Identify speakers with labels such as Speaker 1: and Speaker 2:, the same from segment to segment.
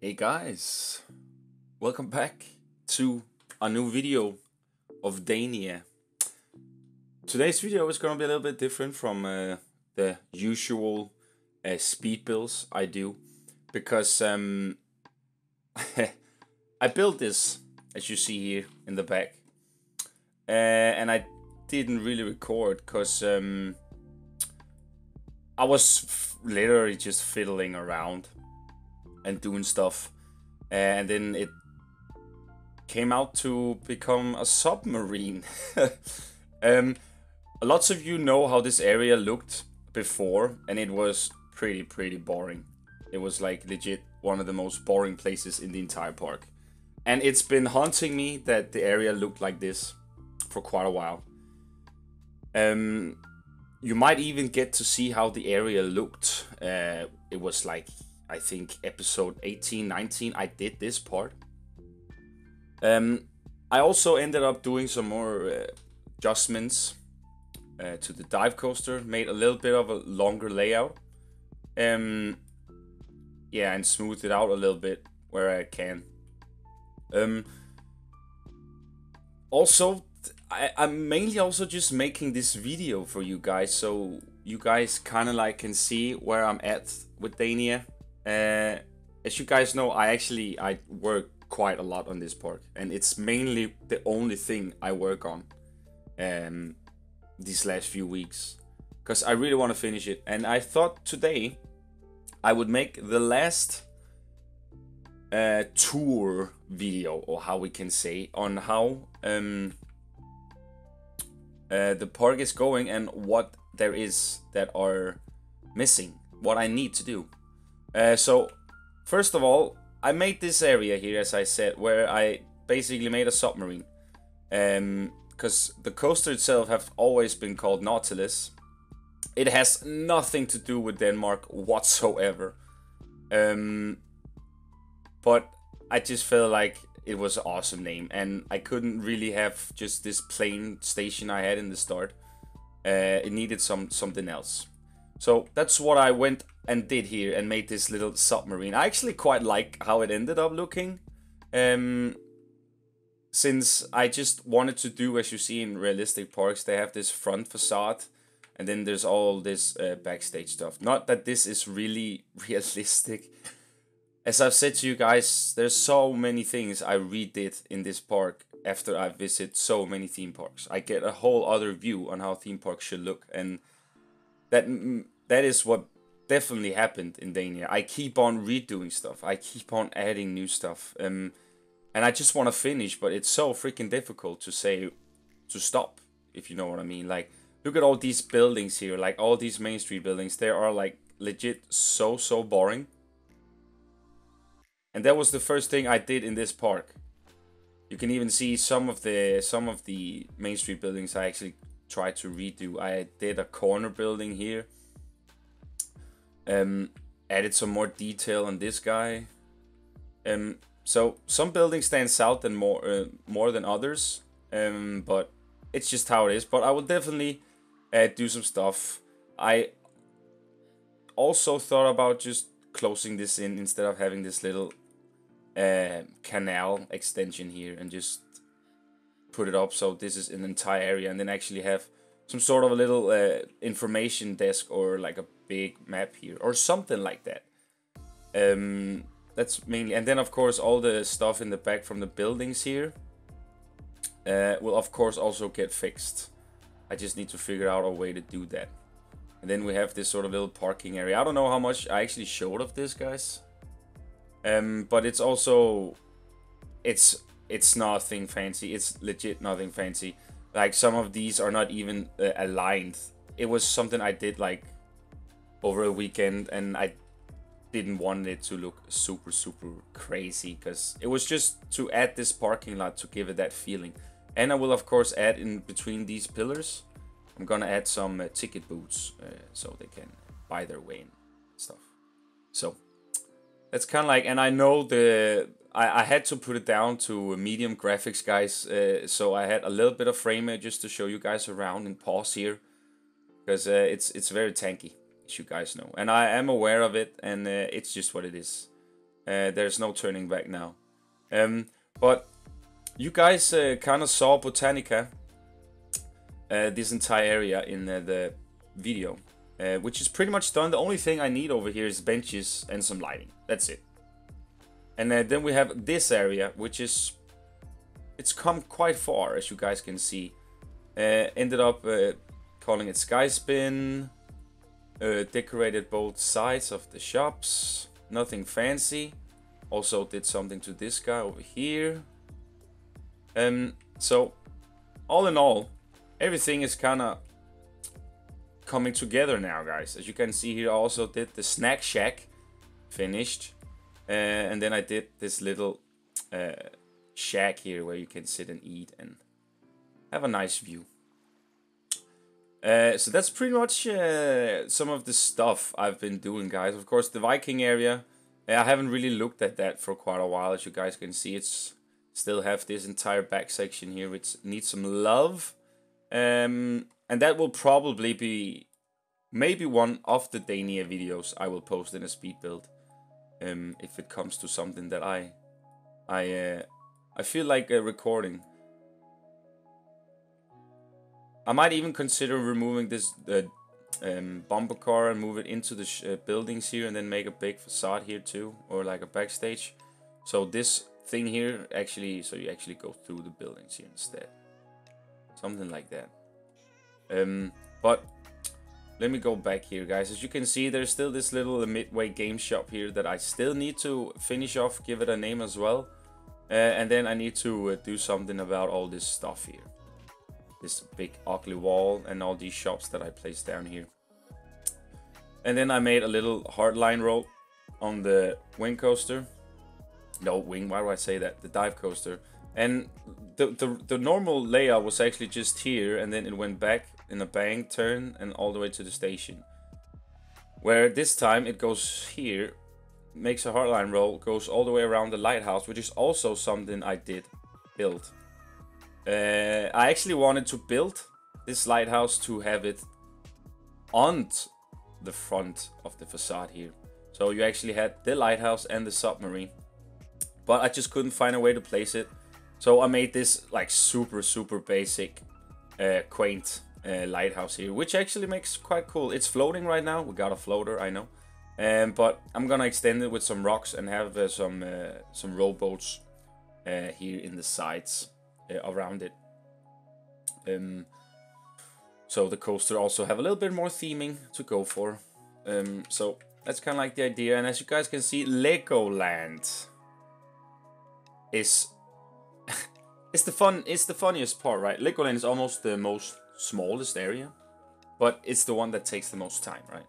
Speaker 1: Hey guys, welcome back to a new video of DANIA. Today's video is gonna be a little bit different from the usual speed builds I do because I built this as you see here in the back, and I didn't really record because I was literally just fiddling around and doing stuff, and then it came out to become a submarine. um, Lots of you know how this area looked before, and it was pretty boring. It was like legit one of the most boring places in the entire park. And it's been haunting me that the area looked like this for quite a while. You might even get to see how the area looked. It was like, I think episode 18, 19, I did this part. I also ended up doing some more adjustments to the dive coaster, made a little bit of a longer layout. Yeah, and smoothed it out a little bit where I can. Also, I'm mainly also just making this video for you guys, so you guys kind of like can see where I'm at with DANIA. As you guys know, I work quite a lot on this park, and it's mainly the only thing I work on these last few weeks, because I really want to finish it. And I thought today I would make the last tour video, or how we can say, on how the park is going and what there is that are missing, what I need to do. So first of all, I made this area here, as I said, where I basically made a submarine. Because the coaster itself have always been called Nautilus. It has nothing to do with Denmark whatsoever. But I just felt like it was an awesome name, and I couldn't really have just this plain station I had in the start. It needed something else. So that's what I went and did here, and made this little submarine. I actually quite like how it ended up looking. Since I just wanted to do, as you see in realistic parks, they have this front facade, and then there's all this backstage stuff. Not that this is really realistic. As I've said to you guys, there's so many things I redid in this park after I visit so many theme parks. I get a whole other view on how theme parks should look, and that is what definitely happened in DANIA. I keep on redoing stuff. I keep on adding new stuff. And I just want to finish, but it's so freaking difficult to say to stop, if you know what I mean. Like, look at all these buildings here, like all these Main Street buildings. They are like legit so boring. And that was the first thing I did in this park. You can even see some of the Main Street buildings I actually tried to redo. I did a corner building here. Added some more detail on this guy. So some buildings stand out and more than others. But it's just how it is. But I will definitely do some stuff. I also thought about just closing this in instead of having this little canal extension here, and just put it up so this is an entire area, and then actually have some sort of a little information desk, or like a big map here or something like that. That's mainly, and then of course all the stuff in the back from the buildings here will of course also get fixed. I just need to figure out a way to do that. And then we have this sort of little parking area. I don't know how much I actually showed of this, guys. But it's also, it's nothing fancy. It's legit nothing fancy. Like, some of these are not even aligned. It was something I did like over a weekend, and I didn't want it to look super crazy, because it was just to add this parking lot to give it that feeling. And I will of course add in between these pillars, I'm gonna add some ticket booths so they can buy their way and stuff. So that's kind of like, and I know I had to put it down to medium graphics, guys. So I had a little bit of frame rate just to show you guys around and pause here, because it's very tanky, as you guys know, and I am aware of it, and it's just what it is. There's no turning back now. But you guys kind of saw Botanica, this entire area in the video, which is pretty much done. The only thing I need over here is benches and some lighting. That's it. And then we have this area, which is, it's come quite far, as you guys can see. Ended up calling it Sky Spin. Decorated both sides of the shops. Nothing fancy. Also did something to this guy over here. So all in all, everything is kind of coming together now, guys. As you can see here, I also did the snack shack finished. And then I did this little shack here where you can sit and eat and have a nice view. So that's pretty much some of the stuff I've been doing, guys. Of course, the Viking area, I haven't really looked at that for quite a while. As you guys can see, it's still have this entire back section here which needs some love. And that will probably be maybe one of the DANIA videos I will post in a speed build. If it comes to something that I feel like recording. I might even consider removing this bumper car and move it into the buildings here, and then make a big facade here too, or like a backstage. So this thing here actually, so you actually go through the buildings here instead, something like that. But let me go back here, guys. As you can see, there's still this little midway game shop here that I still need to finish off, give it a name as well. And then I need to do something about all this stuff here. This big ugly wall and all these shops that I placed down here. And then I made a little hardline roll on the wing coaster. No, wing, why do I say that? The dive coaster. And the normal layout was actually just here, and then it went back in a bang turn and all the way to the station. Where this time it goes here, makes a hardline roll, goes all the way around the lighthouse, which is also something I did build. I actually wanted to build this lighthouse to have it on the front of the facade here. So you actually had the lighthouse and the submarine. But I just couldn't find a way to place it. So I made this like super basic, quaint lighthouse here, which actually makes quite cool. It's floating right now. We got a floater, I know. But I'm gonna extend it with some rocks and have some rowboats here in the sides around it. So the coaster also have a little bit more theming to go for. So that's kind of like the idea. And as you guys can see, Legoland is it's the funniest part, right? Legoland is almost the most smallest area, but it's the one that takes the most time, right?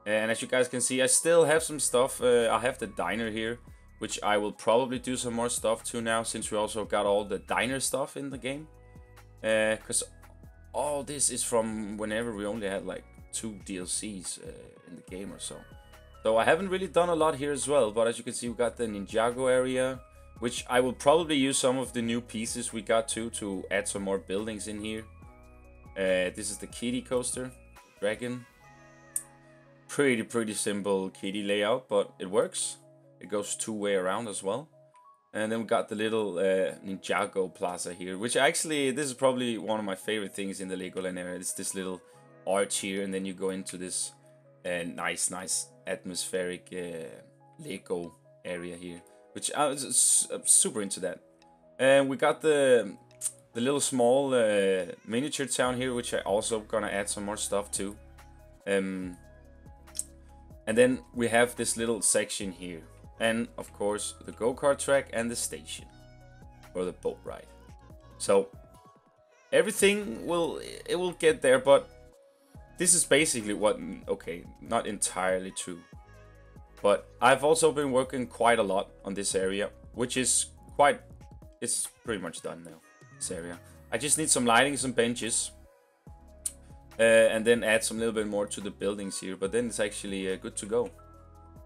Speaker 1: And as you guys can see, I still have some stuff. I have the diner here, which I will probably do some more stuff to now, since we also got all the diner stuff in the game. Because all this is from whenever we only had like 2 DLCs in the game or so. So I haven't really done a lot here as well, but as you can see, we got the Ninjago area, which I will probably use some of the new pieces we got to add some more buildings in here. This is the kiddie coaster, dragon. Pretty simple kiddie layout, but it works. It goes 2-way around as well. And then we got the little Ninjago Plaza here, which actually, this is probably one of my favorite things in the Legoland area. It's this little arch here, and then you go into this nice atmospheric Lego area here, which I was super into that. And we got the little small miniature town here, which I also gonna add some more stuff to. And then we have this little section here. And of course, the go-kart track and the station for the boat ride. So everything will get there, but this is basically what, okay, not entirely true. But I've also been working quite a lot on this area, which is it's pretty much done now, this area. I just need some lighting, some benches, and then add some little bit more to the buildings here, but then it's actually good to go.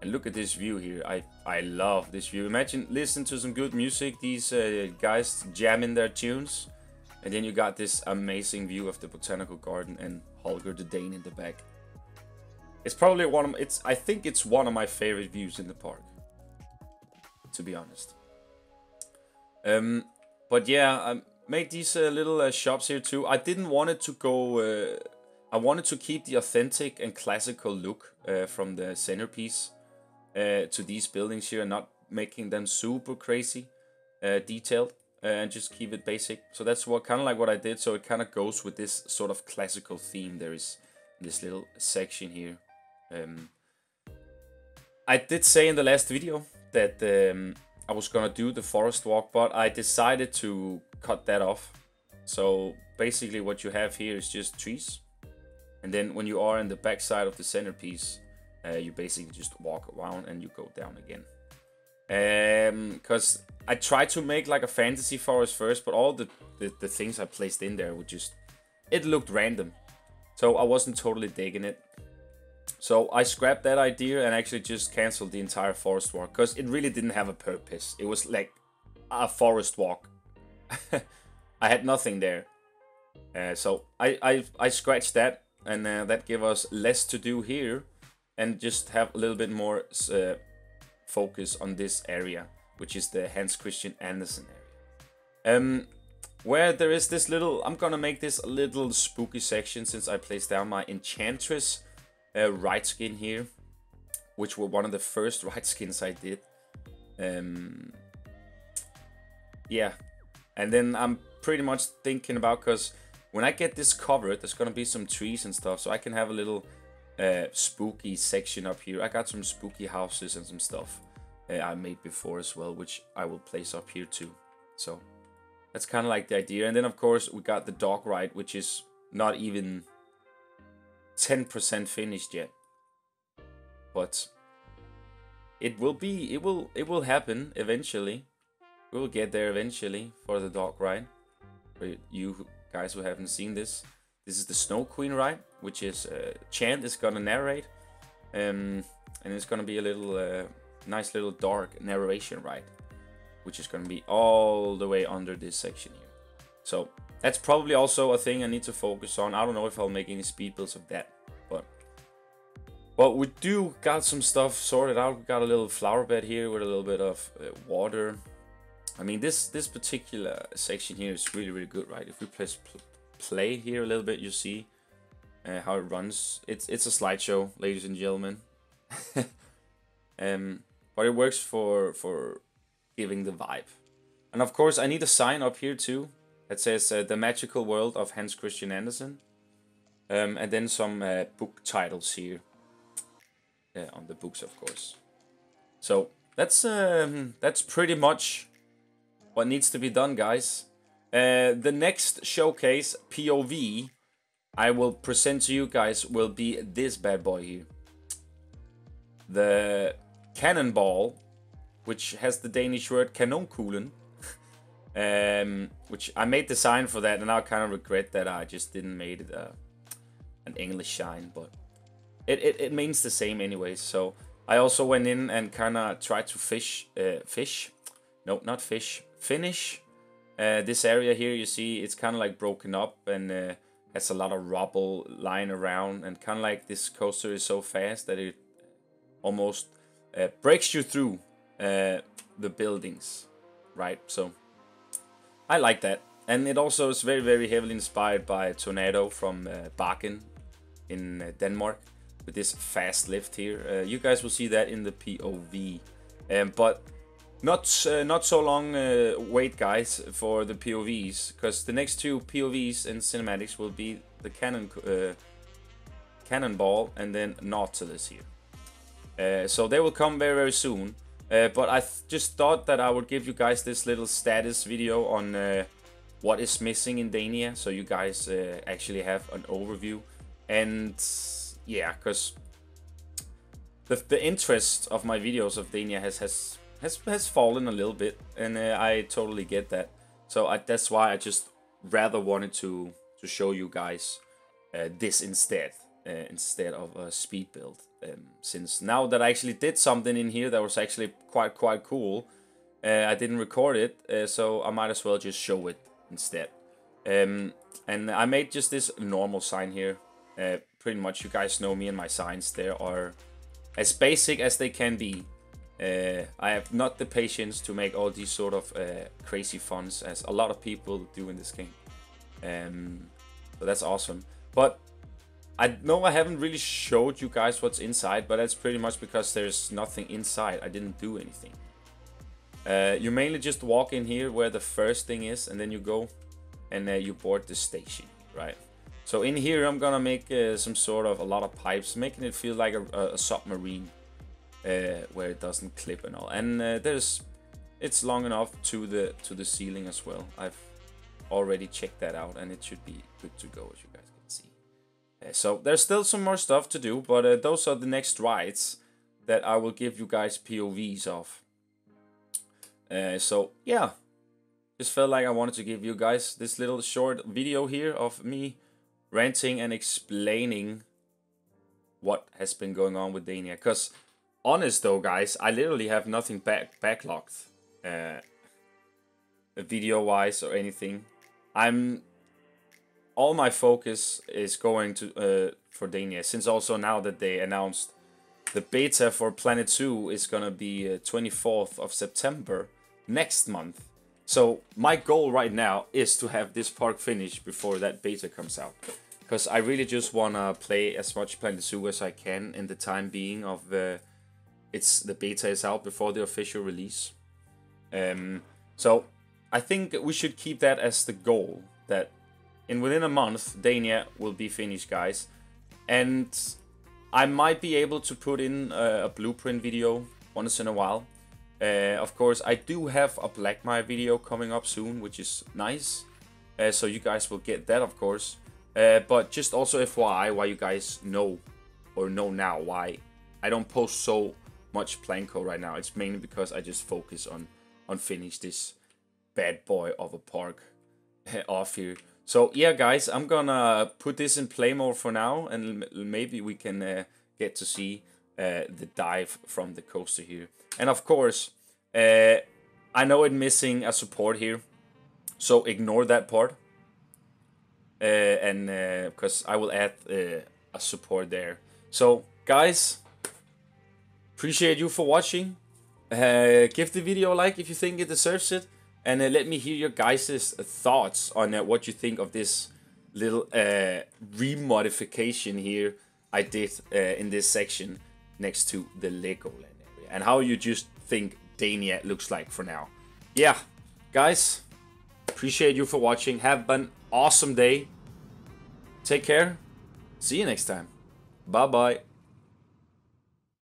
Speaker 1: And look at this view here. I love this view. Imagine listen to some good music, these guys jamming their tunes, and then you got this amazing view of the botanical garden and Holger the Dane in the back. It's probably I think it's one of my favorite views in the park. to be honest. But yeah, I made these little shops here too. I didn't want it to go. I wanted to keep the authentic and classical look from the centerpiece to these buildings here, and not making them super crazy detailed, and just keep it basic. So that's what kind of like what I did. So it kind of goes with this sort of classical theme. There is this little section here. I did say in the last video that I was gonna do the forest walk, but I decided to cut that off. So basically what you have here is just trees, and then when you are in the back side of the centerpiece, you basically just walk around and you go down again. Because I tried to make like a fantasy forest first, but all the things I placed in there would just, it looked random. So I wasn't totally digging it. So I scrapped that idea and actually just canceled the entire forest walk, because it really didn't have a purpose. It was like a forest walk. I had nothing there. So I scratched that, and that gave us less to do here, and just have a little bit more focus on this area, which is the Hans Christian Andersen area. Where there is this little, I'm gonna make this a little spooky section, since I placed down my Enchantress right skin here, which were one of the first right skins I did. Yeah, and then I'm pretty much thinking about, because when I get this covered, there's gonna be some trees and stuff, so I can have a little spooky section up here. I got some spooky houses and some stuff I made before as well, which I will place up here too. So that's kind of like the idea. And then of course we got the dog ride, which is not even 10% finished yet, but it will be, it will happen eventually. We will get there eventually for the dog ride. For you guys who haven't seen this, this is the Snow Queen ride, which is Chant is gonna narrate, and it's gonna be a little nice little dark narration ride, which is gonna be all the way under this section here. So that's probably also a thing I need to focus on. I don't know if I'll make any speed builds of that, but we do got some stuff sorted out. We got a little flower bed here with a little bit of water. I mean, this particular section here is really good, right? If we play here a little bit, you see how it runs. It's a slideshow, ladies and gentlemen. But it works for giving the vibe. And of course, I need a sign up here too that says The Magical World of Hans Christian Andersen. And then some book titles here on the books, of course. So that's pretty much what needs to be done, guys. The next showcase, POV, I will present to you guys will be this bad boy here. The cannonball, which has the Danish word kanonkuglen. Which I made the sign for that, and I kind of regret that I just didn't make it an English sign, but it means the same anyways. So I also went in and kind of tried to finish this area here. You see it's kind of like broken up and has a lot of rubble lying around, and kind of like this coaster is so fast that it almost breaks you through the buildings, right? So I like that. And it also is very heavily inspired by Tornado from Bakken in Denmark, with this fast lift here. You guys will see that in the POV. But not so long wait, guys, for the POVs, because the next two POVs and cinematics will be the Cannonball and then Nautilus here. So they will come very soon. But I just thought that I would give you guys this little status video on what is missing in DANIA, so you guys actually have an overview. And yeah, because the interest of my videos of DANIA has fallen a little bit, and I totally get that. So that's why I just rather wanted to show you guys this instead of a speed build. Since now that I actually did something in here that was actually quite cool, I didn't record it, so I might as well just show it instead. And I made just this normal sign here. Pretty much, you guys know me and my signs. They are as basic as they can be. I have not the patience to make all these sort of crazy fonts as a lot of people do in this game. So that's awesome. But I know I haven't really showed you guys what's inside, but that's pretty much because there's nothing inside. I didn't do anything. You mainly just walk in here where the first thing is, and then you go and you board the station, right? So in here I'm gonna make some sort of a lot of pipes, making it feel like a submarine, where it doesn't clip and all. And it's long enough to the ceiling as well. I've already checked that out, and it should be good to go, as you guys can see. So there's still some more stuff to do, but those are the next rides that I will give you guys POVs of. So yeah, just felt like I wanted to give you guys this little short video here of me ranting and explaining what has been going on with DANIA. Because honest though, guys, I literally have nothing backlogged, video wise or anything. All my focus is going to for DANIA, since also now that they announced the beta for Planet Zoo is gonna be 24th of September next month. So my goal right now is to have this park finished before that beta comes out, because I really just wanna play as much Planet Zoo as I can in the time being of the beta is out before the official release. So I think we should keep that as the goal, that within a month DANIA will be finished, guys. And I might be able to put in a blueprint video once in a while. Of course, I do have a Blackmire video coming up soon, which is nice. So you guys will get that, of course. But just also FYI, why you guys know now why I don't post so much Planko right now. It's mainly because I just focus on finish this bad boy of a park off here. So yeah, guys, I'm gonna put this in play mode for now, and maybe we can get to see the dive from the coaster here. And of course, I know it's missing a support here, so ignore that part. And because I will add a support there. So guys, appreciate you for watching. Give the video a like if you think it deserves it. And let me hear your guys' thoughts on what you think of this little remodification here I did in this section next to the Legoland area. And how you just think DANIA looks like for now. Yeah, guys, appreciate you for watching. Have an awesome day. Take care. See you next time. Bye-bye.